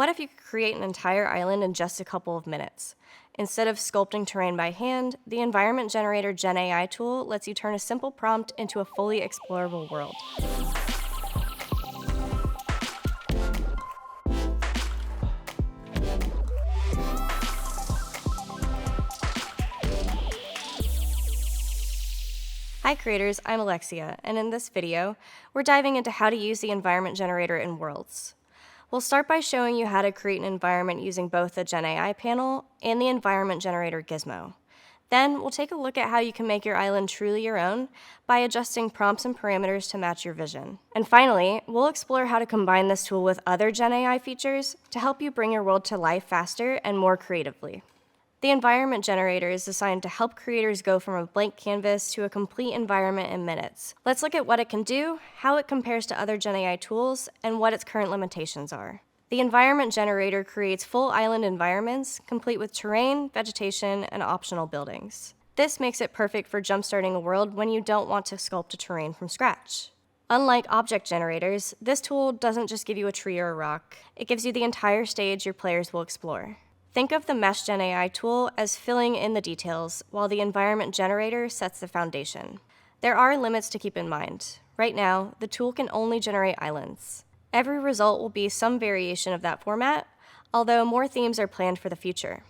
What if you could create an entire island in just a couple of minutes? Instead of sculpting terrain by hand, the Environment Generator GenAI tool lets you turn a simple prompt into a fully explorable world. Hi creators, I'm Alexia, and in this video, we're diving into how to use the Environment Generator in Worlds. We'll start by showing you how to create an environment using both the GenAI panel and the Environment Generator gizmo. Then, we'll take a look at how you can make your island truly your own by adjusting prompts and parameters to match your vision. And finally, we'll explore how to combine this tool with other GenAI features to help you bring your world to life faster and more creatively. The Environment Generator is designed to help creators go from a blank canvas to a complete environment in minutes. Let's look at what it can do, how it compares to other GenAI tools, and what its current limitations are. The Environment Generator creates full island environments, complete with terrain, vegetation, and optional buildings. This makes it perfect for jumpstarting a world when you don't want to sculpt a terrain from scratch. Unlike object generators, this tool doesn't just give you a tree or a rock, it gives you the entire stage your players will explore. Think of the Mesh GenAI tool as filling in the details, while the Environment Generator sets the foundation. There are limits to keep in mind. Right now, the tool can only generate islands. Every result will be some variation of that format, although more themes are planned for the future.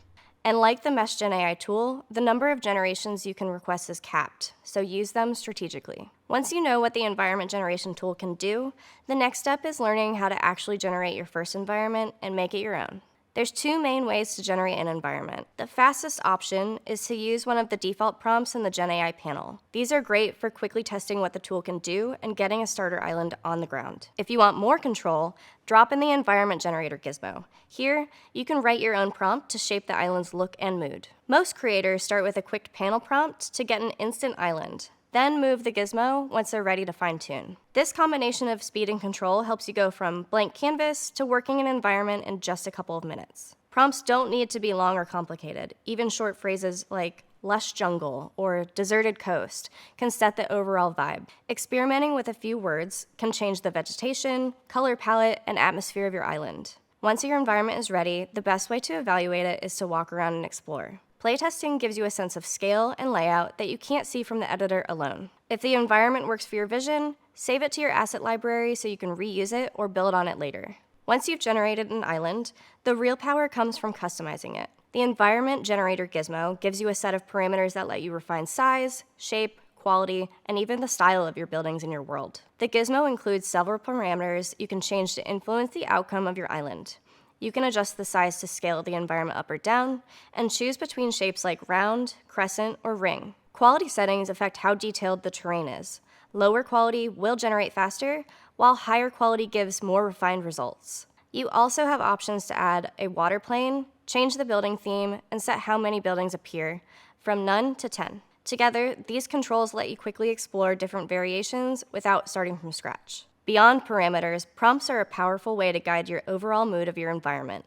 And like the Mesh GenAI tool, the number of generations you can request is capped, so use them strategically. Once you know what the Environment Generation tool can do, the next step is learning how to actually generate your first environment and make it your own. There's two main ways to generate an environment. The fastest option is to use one of the default prompts in the GenAI panel. These are great for quickly testing what the tool can do and getting a starter island on the ground. If you want more control, drop in the Environment Generator gizmo. Here, you can write your own prompt to shape the island's look and mood. Most creators start with a quick panel prompt to get an instant island, then move the gizmo once they're ready to fine-tune. This combination of speed and control helps you go from blank canvas to working an environment in just a couple of minutes. Prompts don't need to be long or complicated. Even short phrases like lush jungle or deserted coast can set the overall vibe. Experimenting with a few words can change the vegetation, color palette, and atmosphere of your island. Once your environment is ready, the best way to evaluate it is to walk around and explore. Playtesting gives you a sense of scale and layout that you can't see from the editor alone. If the environment works for your vision, save it to your asset library so you can reuse it or build on it later. Once you've generated an island, the real power comes from customizing it. The Environment Generator gizmo gives you a set of parameters that let you refine size, shape, quality, and even the style of your buildings in your world. The gizmo includes several parameters you can change to influence the outcome of your island. You can adjust the size to scale the environment up or down, and choose between shapes like round, crescent, or ring. Quality settings affect how detailed the terrain is. Lower quality will generate faster, while higher quality gives more refined results. You also have options to add a water plane, change the building theme, and set how many buildings appear, from none to 10. Together, these controls let you quickly explore different variations without starting from scratch. Beyond parameters, prompts are a powerful way to guide your overall mood of your environment.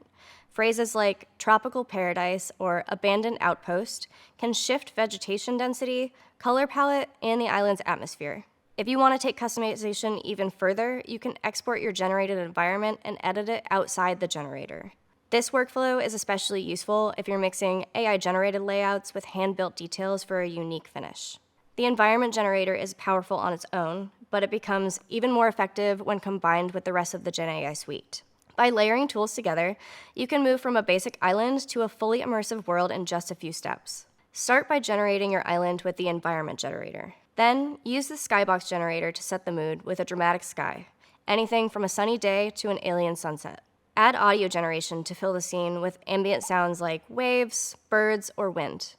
Phrases like tropical paradise or abandoned outpost can shift vegetation density, color palette, and the island's atmosphere. If you want to take customization even further, you can export your generated environment and edit it outside the generator. This workflow is especially useful if you're mixing AI-generated layouts with hand-built details for a unique finish. The Environment Generator is powerful on its own, but it becomes even more effective when combined with the rest of the GenAI suite. By layering tools together, you can move from a basic island to a fully immersive world in just a few steps. Start by generating your island with the Environment Generator. Then, use the Skybox Generator to set the mood with a dramatic sky, anything from a sunny day to an alien sunset. Add audio generation to fill the scene with ambient sounds like waves, birds, or wind.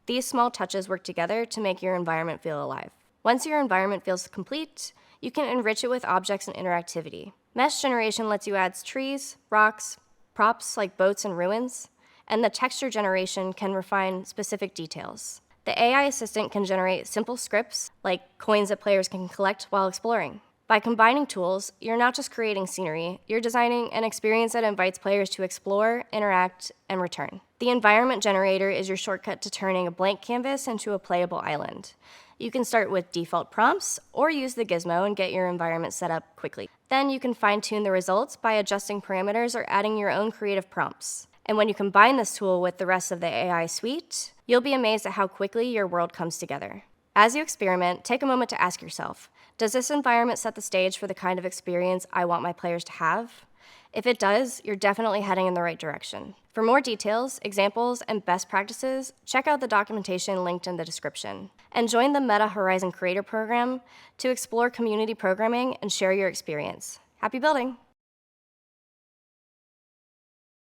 These small touches work together to make your environment feel alive. Once your environment feels complete, you can enrich it with objects and interactivity. Mesh generation lets you add trees, rocks, props like boats and ruins, and the texture generation can refine specific details. The AI assistant can generate simple scripts like coins that players can collect while exploring. By combining tools, you're not just creating scenery, you're designing an experience that invites players to explore, interact, and return. The Environment Generator is your shortcut to turning a blank canvas into a playable island. You can start with default prompts or use the gizmo and get your environment set up quickly. Then you can fine-tune the results by adjusting parameters or adding your own creative prompts. And when you combine this tool with the rest of the AI suite, you'll be amazed at how quickly your world comes together. As you experiment, take a moment to ask yourself, does this environment set the stage for the kind of experience I want my players to have? If it does, you're definitely heading in the right direction. For more details, examples, and best practices, check out the documentation linked in the description. And join the Meta Horizon Creator Program to explore community programming and share your experience. Happy building!